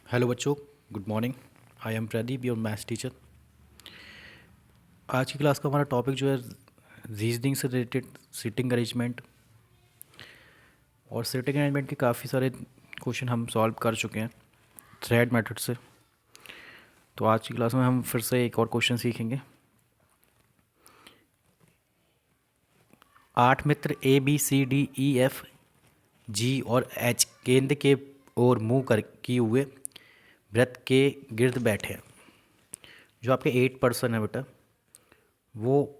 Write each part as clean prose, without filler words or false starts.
Hello बच्चों, good morning. I am Pradeep, your maths teacher. आज की क्लास का हमारा टॉपिक जो है रीजनिंग से रिलेटेड सिटिंग अरेंजमेंट। और सिटिंग अरेंजमेंट के काफ़ी सारे क्वेश्चन हम सॉल्व कर चुके हैं थ्रेड मेथड से। तो आज की क्लास में हम फिर से एक और क्वेश्चन सीखेंगे। 8 मित्र ABCDEFG और H केंद्र के ओर मुँह कर किए हुए वृत्त के गिर्द बैठे हैं। जो आपके 8 पर्सन है बेटा, वो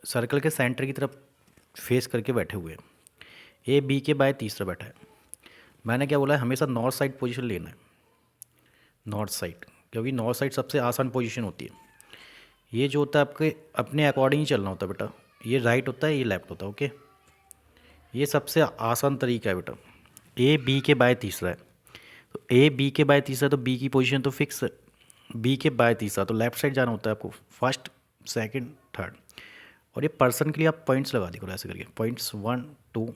सर्कल के सेंटर की तरफ फेस करके बैठे हुए हैं। ए बी के बाय तीसरा बैठा है। मैंने क्या बोला है, हमेशा नॉर्थ साइड पोजीशन लेना है, नॉर्थ साइड, क्योंकि नॉर्थ साइड सबसे आसान पोजीशन होती है। ये जो होता है आपके अपने अकॉर्डिंग ही चलना होता है बेटा। ये राइट होता है, ये लेफ्ट होता है। ओके, ये सबसे आसान तरीका है बेटा। ए बी के बाय तीसरा है, तो ए बी के बाय तीसरा, तो बी की पोजीशन तो फिक्स है। बी के बाय तीसरा तो लेफ्ट साइड जाना होता है आपको, फर्स्ट सेकंड थर्ड। और ये पर्सन के लिए आप पॉइंट्स लगा दी करो ऐसे करके, पॉइंट्स 1 2।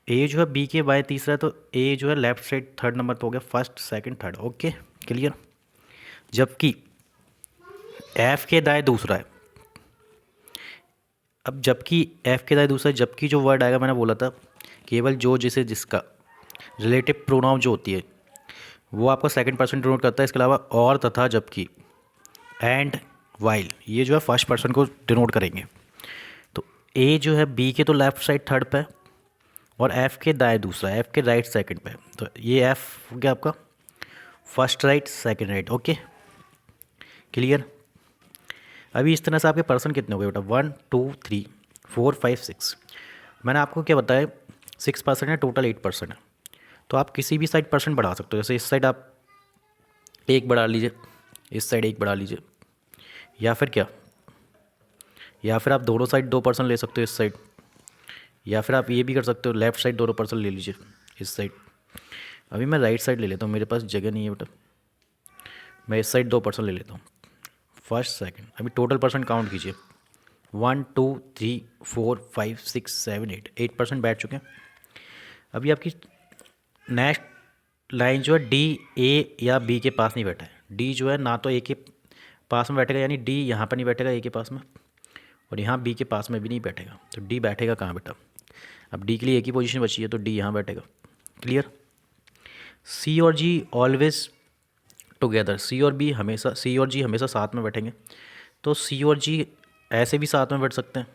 ए जो है बी के बाय तीसरा है, तो ए जो है लेफ्ट साइड थर्ड नंबर पे हो गया, first second third. Okay, clear. जबकि एफ के दाएं दूसरा है। अब जबकि एफ के दाएं दूसरा है, जबकि जो वर्ड आएगा मैंने बोला था, केवल जो जिसे जिसका रिलेटिव प्रोनाउन जो होती है वो आपका सेकंड पर्सन डिनोट करता है। इसके अलावा और, तथा, जबकि, एंड, वाइल, ये जो है फर्स्ट पर्सन को डिनोट करेंगे। तो ए जो है बी के तो लेफ्ट साइड थर्ड पे है, और एफ के दाएं दूसरा, एफ के राइट सेकंड पे है। तो ये एफ हो गया आपका first right second right. Okay, clear. अभी इस तरह से आपके पर्सन कितने हो गए बेटा, 1 2 3 4 5 6। मैंने आपको क्या बताया, 6 पर्सन है, टोटल 8 पर्सन है। तो आप किसी भी साइड पर्सन बढ़ा सकते हो। जैसे इस साइड आप एक बढ़ा लीजिए, इस साइड एक बढ़ा लीजिए, या फिर क्या, या फिर आप दोनों साइड 2 पर्सन ले सकते हो इस साइड, या फिर आप ये भी कर सकते हो, लेफ्ट साइड दोनों पर्सन ले लीजिए इस साइड। अभी मैं राइट साइड ले लेता हूँ, मेरे पास जगह नहीं है बेटा। मैं इस साइड 2 पर्सन ले लेता हूँ, फर्स्ट सेकंड। अभी टोटल पर्सन काउंट कीजिए, 1 2 3 4 5 6 7 8, 8 पर्सन बैठ चुके हैं। अभी आपकी नेक्स्ट लाइन जो है डी ए या बी के पास नहीं बैठा है। डी जो है ना तो ए के पास में बैठेगा, यानी डी यहाँ पर नहीं बैठेगा ए के पास में, और यहाँ बी के पास में भी नहीं बैठेगा। तो डी बैठेगा कहाँ बेटा, अब डी के लिए एक ही पोजीशन बची है, तो डी यहाँ बैठेगा। क्लियर। सी और जी ऑलवेज टुगेदर, सी और जी हमेशा साथ में बैठेंगे। तो सी और जी ऐसे भी साथ में बैठ सकते हैं,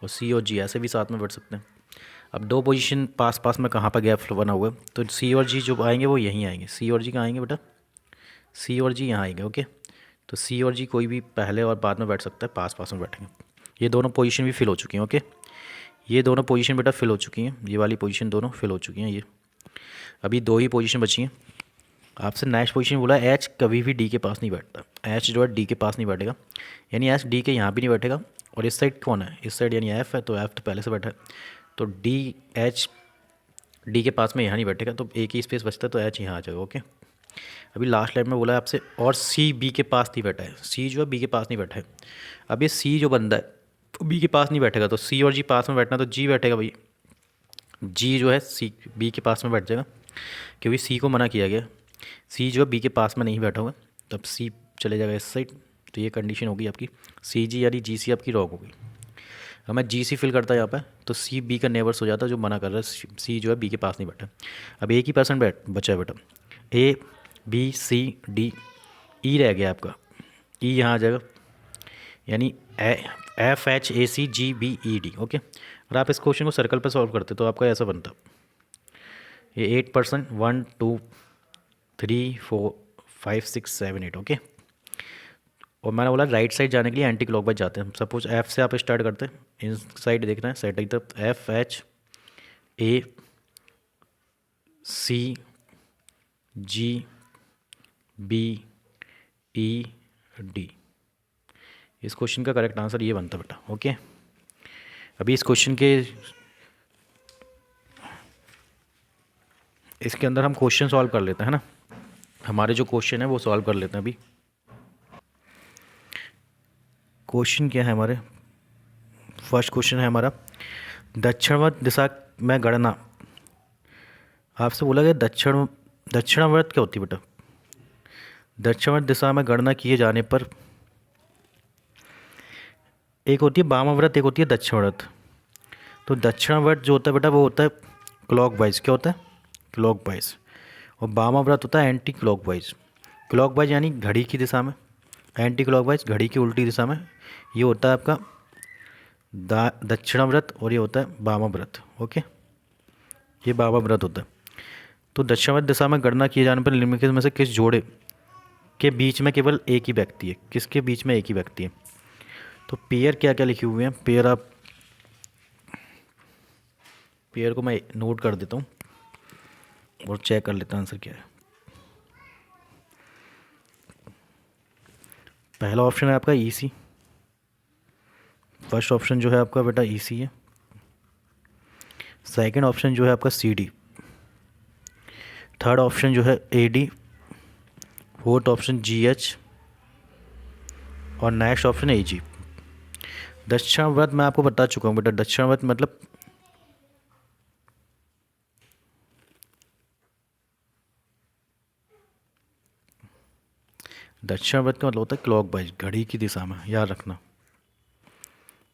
और सी और जी ऐसे भी साथ में बैठ सकते हैं। अब दो पोजीशन पास पास में कहाँ पर गैप बना हुआ है, तो सी और जी जो आएंगे वो यहीं आएंगे। सी और जी कहाँ आएंगे बेटा, सी और जी यहाँ आएंगे। ओके, तो सी और जी कोई भी पहले और बाद में बैठ सकता है, पास पास में बैठेंगे। ये दोनों पोजीशन भी फिल हो चुकी हैं। ओके, ये दोनों पोजीशन बेटा फिल हो चुकी हैं, ये वाली पोजीशन दोनों फिल हो चुकी हैं। ये अभी दो ही पोजीशन बची हैं। आपसे नेक्स्ट पोजीशन बोला, एच कभी भी डी के पास नहीं बैठता। एच जो है डी के पास नहीं बैठेगा, यानी एच डी के यहाँ भी नहीं बैठेगा। और इस साइड कौन है, इस साइड यानी एफ है, तो एफ तो पहले से बैठा है, तो डी एच डी के पास में यहाँ नहीं बैठेगा, तो एक ही स्पेस बचता है, तो एच यहाँ आ जाएगा। ओके, अभी लास्ट लाइन में बोला है आपसे, और सी बी के पास नहीं बैठा है। सी जो है बी के पास नहीं बैठा है। अब ये सी जो बंदा है वो बी के पास नहीं बैठेगा, तो सी और जी पास में बैठना, तो जी बैठेगा भाई। जी जो है सी बी के पास में बैठ जाएगा, क्योंकि सी को मना किया गया। सी जो है बी के पास में नहीं बैठा हुआ, तब सी चले जाएगा इस साइड। तो ये कंडीशन होगी आपकी, सी जी यानी जी सी आपकी रॉन्ग होगी। अब मैं जी सी फिल करता यहाँ पे, तो सी बी का नेबर्स हो जाता है, जो मना कर रहा है सी जो है बी के पास नहीं बैठा। अब एक ही पर्सन बचा है बेटा, ए बी सी डी, ई रह गया आपका, ई यहाँ आ जाएगा, यानी F H A C G B E D. Okay, और आप इस क्वेश्चन को सर्कल पर सॉल्व करते तो आपका ऐसा बनता, ये 8 पर्सन 1 2 3 4 5 6 7 8। ओके, और मैंने बोला राइट साइड जाने के लिए एंटी क्लॉकवाइज जाते हैं। सपोज एफ से आप स्टार्ट करते हैं, इन साइड देखना है, साइड की तरफ, F H A C G B E D. इस क्वेश्चन का करेक्ट आंसर ये बनता बेटा। ओके, अभी इस क्वेश्चन के इसके अंदर हम क्वेश्चन सॉल्व कर लेते हैं, है ना। हमारे जो क्वेश्चन है वो सॉल्व कर लेते हैं। अभी क्वेश्चन क्या है हमारे, फर्स्ट क्वेश्चन है हमारा, दक्षिणवत दिशा में गणना। आपसे बोला गया दक्षिण दक्षिणावर्त क्या होती है बेटा? दक्षिणावर्त दिशा में गणना किए जाने पर एक होती है वामाव्रत, एक होती है दक्षिणावर्त। तो दक्षिणावर्त जो होता है बेटा वो होता है क्लॉकवाइज। क्या होता है? क्लॉकवाइज। और वामाव्रत होता है एंटी क्लॉकवाइज। क्लॉकवाइज यानी घड़ी की दिशा में, एंटी क्लॉकवाइज घड़ी की उल्टी दिशा में। ये होता है आपका दक्षिणाव्रत और ये होता है वामाव्रत। ओके, ये वामाव्रत होता है। तो दक्षिणावर्त दिशा में गणना किए जाने पर निम्नलिखित में से किस जोड़े के बीच में केवल एक ही व्यक्ति है? किसके बीच में एक ही व्यक्ति है? तो पेयर क्या क्या लिखे हुए हैं, पेयर आप, पेयर को मैं नोट कर देता हूँ और चेक कर लेता हूँ आंसर क्या है। पहला ऑप्शन है आपका ई सी। फर्स्ट ऑप्शन जो है आपका बेटा ई सी है। सेकंड ऑप्शन जो है आपका सी डी। थर्ड ऑप्शन जो है A D. Fourth option ji H और नेक्स्ट ऑप्शन ए जी। दक्षिणावर्त मैं आपको बता चुका हूँ बेटा, दक्षिणावर्त मतलब दक्षिणावर्त का मतलब होता है क्लॉकवाइज, घड़ी की दिशा में, याद रखना।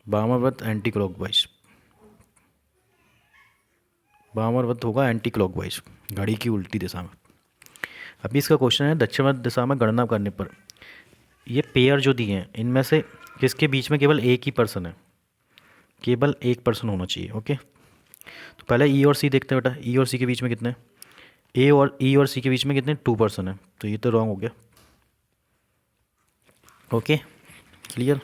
वामावर्त एंटी क्लॉकवाइज, वामावर्त होगा एंटी क्लॉकवाइज, घड़ी की उल्टी दिशा में। अभी इसका क्वेश्चन है दक्षिणावर्त दिशा में गणना करने पर ये पेयर जो दिए हैं इनमें से किसके बीच में केवल एक ही पर्सन है? केवल एक पर्सन होना चाहिए। ओके, तो पहले ई और सी देखते हैं बेटा। ई और सी के बीच में कितने? ए और ई और सी के बीच में कितने? 2 पर्सन है, तो ये तो रॉन्ग हो गया। Okay, clear.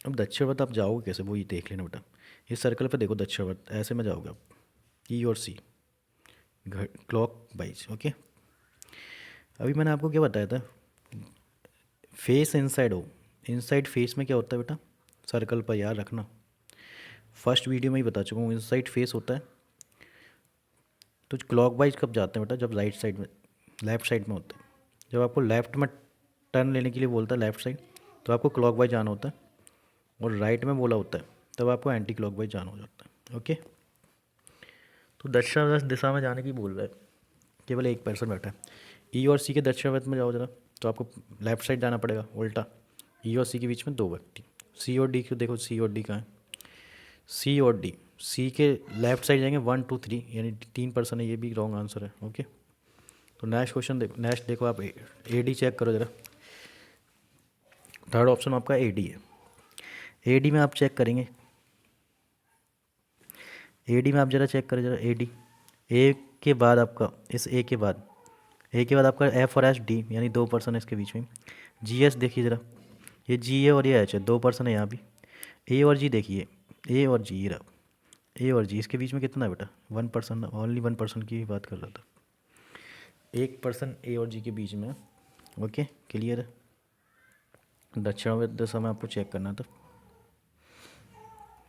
अब दक्षिणावर्त आप जाओगे कैसे वो ये देख लेना बेटा। इस सर्कल पे देखो दक्षिणावर्त, ऐसे में जाओगे आप, ई और सी क्लॉक वाइज। ओके, अभी मैंने आपको क्या बताया था, फेस इनसाइड हो, इनसाइड फेस में क्या होता है बेटा सर्कल पर, याद रखना। फर्स्ट वीडियो में ही बता चुका हूँ, इनसाइड फेस होता है। तो क्लॉकवाइज कब जाते हैं बेटा? जब राइट साइड में, लेफ्ट साइड में होता है। जब आपको लेफ्ट में टर्न लेने के लिए बोलता है लेफ्ट साइड, तो आपको क्लॉकवाइज जाना होता है। और राइट में बोला होता है तब आपको एंटी क्लॉकवाइज जाना हो जाता है। ओके, तो दक्षिणावर्त दिशा में जाने की बोल रहा है, केवल एक पर्सन बैठा है। ई और सी के दक्षिणावर्त में जाओ जरा, तो आपको लेफ्ट साइड जाना पड़ेगा उल्टा। ई और सी के बीच में 2 व्यक्ति। सी और डी को देखो, सी और डी कहाँ है? सी और डी, सी के लेफ्ट साइड जाएंगे 1 2 3, यानी 3 पर्सन है, ये भी रॉन्ग आंसर है। ओके, तो नेक्स्ट क्वेश्चन देखो, नेक्स्ट देखो आप ए डी चेक करो जरा। थर्ड ऑप्शन आपका ए डी है। ए डी में आप चेक करेंगे, ए डी में आप जरा चेक करें जरा ए डी। ए के बाद आपका, इस ए के बाद, ए के बाद आपका एफ और एच डी, यानी 2 पर्सन है इसके बीच में। जी एस देखिए ज़रा, ये जी है और ये एच है, 2 पर्सन है यहाँ भी। ए और जी देखिए, ए और जी, ये रहा ए और जी, इसके बीच में कितना है बेटा? 1 पर्सन, ओनली 1 पर्सन की बात कर रहा था। 1 पर्सन ए और जी के बीच में। ओके, क्लियर है। दक्षिणावर्त दिशा में आपको चेक करना था।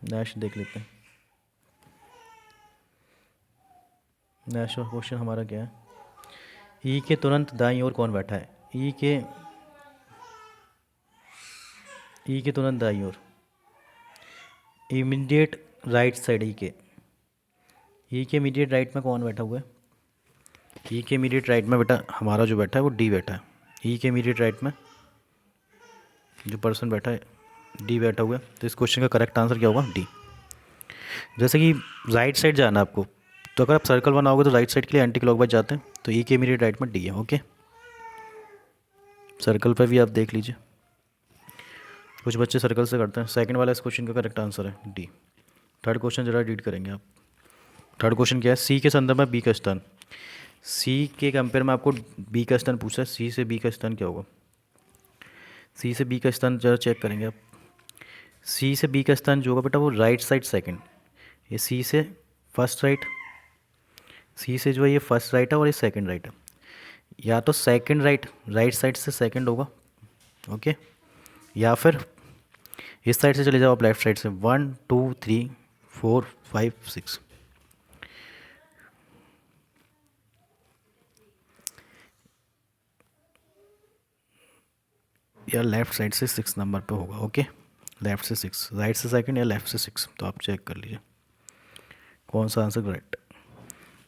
नेक्स्ट देख लेते हैं। नेक्स्ट क्वेश्चन हमारा क्या है? ई के तुरंत दाईं ओर कौन बैठा है? ई के तुरंत दाईं ओर, इमीडिएट राइट साइड, ई के इमीडिएट राइट में कौन बैठा हुआ है? ई के इमीडिएट राइट में बेटा हमारा जो बैठा है वो डी बैठा है। ई के इमीडिएट राइट में जो पर्सन बैठा है डी बैठा हुआ है। तो इस क्वेश्चन का करेक्ट आंसर क्या होगा? डी। जैसे कि राइट साइड जाना है आपको, तो अगर आप सर्कल बनाओगे तो राइट साइड के लिए एंटी क्लॉकवाइज जाते हैं, तो ई के इमीडिएट राइट में डी है। ओके, सर्कल पर भी आप देख लीजिए, कुछ बच्चे सर्कल से करते हैं। सेकंड वाला इस क्वेश्चन का करेक्ट आंसर है डी। थर्ड क्वेश्चन जरा रीड करेंगे आप। थर्ड क्वेश्चन क्या है? सी के संदर्भ में बी का स्थान। सी के कंपेयर में आपको बी का स्थान पूछा है, सी से बी का स्थान क्या होगा? सी से बी का स्थान जरा चेक करेंगे आप। सी से बी का स्थान जो होगा बेटा वो राइट साइड सेकंड। ये सी से फर्स्ट राइट, सी से जो है ये फर्स्ट राइट है और ये सेकंड राइट है। या तो सेकंड राइट, राइट साइड से सेकंड होगा। ओके, या फिर इस साइड से चले जाओ आप, लेफ्ट साइड से 1 2 3 4 5 6। या लेफ्ट साइड से 6 नंबर पे होगा। ओके, लेफ्ट से 6, राइट से सेकंड या लेफ्ट से 6, तो आप चेक कर लीजिए। कौन सा आंसर करेक्ट?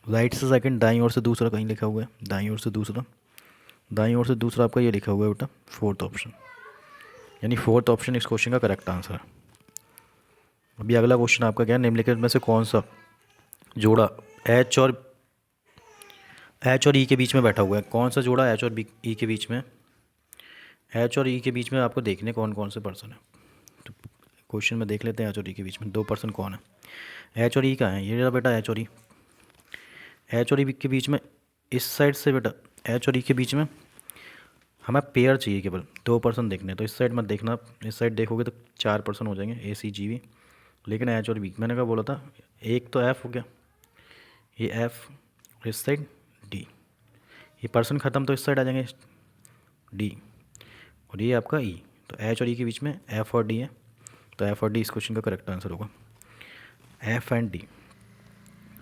राइट से सेकंड, दाईं ओर से दूसरा कहीं लिखा हुआ है, दाईं ओर से दूसरा, दाईं ओर से दूसरा आपका ये लिखा हुआ है बेटा फोर्थ ऑप्शन, यानी फोर्थ ऑप्शन इस क्वेश्चन का करेक्ट आंसर है। अभी अगला क्वेश्चन आपका क्या है, निम्नलिखित में से कौन सा जोड़ा एच और ई के बीच में बैठा हुआ है? कौन सा जोड़ा एच और ई के बीच में? एच और ई के बीच में आपको देखने कौन कौन से पर्सन है। तो क्वेश्चन में देख लेते हैं एच और ई के बीच में 2 पर्सन कौन है। एच और ई का है, ये रहा बेटा एच और ई। एच और ई के बीच में इस साइड से बेटा एच और ई के बीच में हमें पेयर चाहिए, केवल 2 पर्सन देखने हैं। तो इस साइड मत देखना, इस साइड देखोगे तो 4 पर्सन हो जाएंगे, ए सी जी भी। लेकिन एच और बी मैंने क्या बोला था, एक तो एफ हो गया, ये एफ, इस साइड डी, ये पर्सन ख़त्म तो इस साइड आ जाएंगे डी, और ये आपका ई। तो एच और ई के बीच में एफ और डी है, तो एफ और डी इस क्वेश्चन का करेक्ट आंसर होगा। F and D,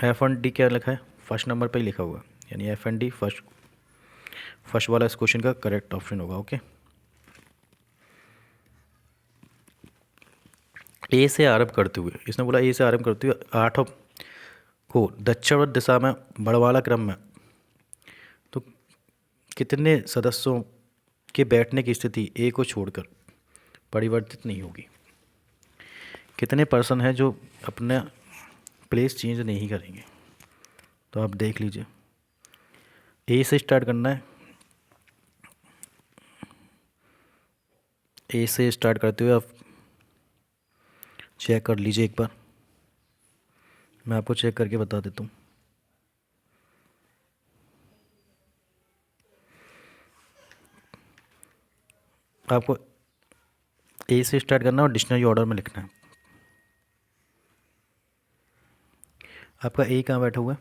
F and D क्या लिखा है? फर्स्ट नंबर पे ही लिखा हुआ है, यानी एफ एंड डी फर्स्ट वाला इस क्वेश्चन का करेक्ट ऑप्शन होगा। ओके, ए से आरंभ करते हुए, इसने बोला ए से आरंभ करते हुए 8 को दक्षिण दिशा में बढ़वाला क्रम में, तो कितने सदस्यों के बैठने की स्थिति ए को छोड़कर परिवर्तित नहीं होगी? कितने पर्सन हैं जो अपना प्लेस चेंज नहीं करेंगे? तो आप देख लीजिए, ए से स्टार्ट करना है। ए से स्टार्ट करते हुए आप चेक कर लीजिए एक बार, मैं आपको चेक करके बता देता हूँ। आपको ए से स्टार्ट करना है और डिक्शनरी ऑर्डर में लिखना है। आपका ए कहाँ बैठा हुआ है?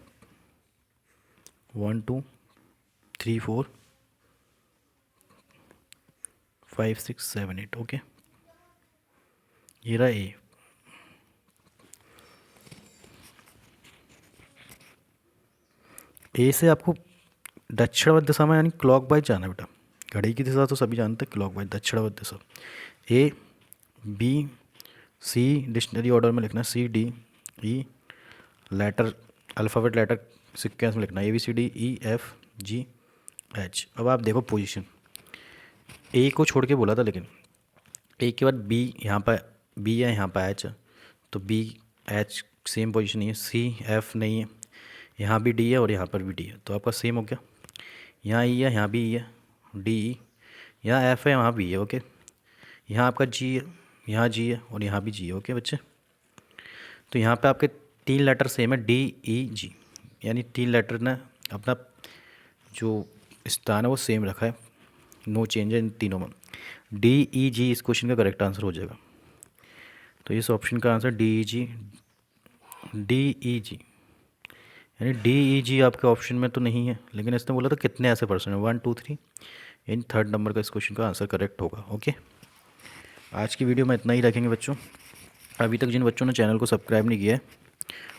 1 2 3 4 5 6 7 8। ओके, ये रहा ए। ए से आपको दक्षिणावर्त दिशा में यानी क्लॉकवाइज जाना है बेटा। घड़ी की दिशा तो सभी जानते हैं, क्लॉकवाइज दक्षिणावर्त दिशा। A B C dictionary order में लिखना है, C D E letter alphabet letter sequence में लिखना है, A B C D E F G H. अब आप देखो पोजीशन, ए को छोड़ के बोला था, लेकिन ए के बाद बी यहाँ पर बी है, यहाँ पर एच है, तो बी एच सेम पोजीशन नहीं है। सी एफ नहीं है, यहाँ भी डी है और यहाँ पर भी डी है, तो आपका सेम हो गया। यहाँ ई है, यहाँ भी ई है, डी ई, यहाँ एफ है, यहाँ भी है। ओके, यहाँ आपका जी है, यहाँ जी है और यहाँ भी जी है। ओके बच्चे, तो यहाँ पे आपके 3 लेटर सेम है, डी ई जी, यानी 3 लेटर ने अपना जो स्थान है वो सेम रखा है, नो चेंज है इन तीनों में। डी ई जी इस क्वेश्चन का करेक्ट आंसर हो जाएगा। तो इस ऑप्शन का आंसर डी ई जी, यानी डी ई जी आपके ऑप्शन में तो नहीं है, लेकिन इसने बोला था कितने ऐसे पर्सन हैं, 1 2 3, इन थर्ड नंबर का इस क्वेश्चन का आंसर करेक्ट होगा। ओके, आज की वीडियो में इतना ही रखेंगे बच्चों। अभी तक जिन बच्चों ने चैनल को सब्सक्राइब नहीं किया है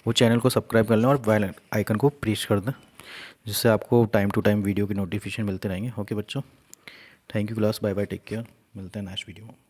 वो चैनल को सब्सक्राइब कर लें और बेल आइकन को प्रेस कर दें, जिससे आपको टाइम टू टाइम वीडियो की नोटिफिकेशन मिलते रहेंगे। ओके बच्चों, thank you class, bye bye, take care, मिलते हैं नेक्स्ट वीडियो में।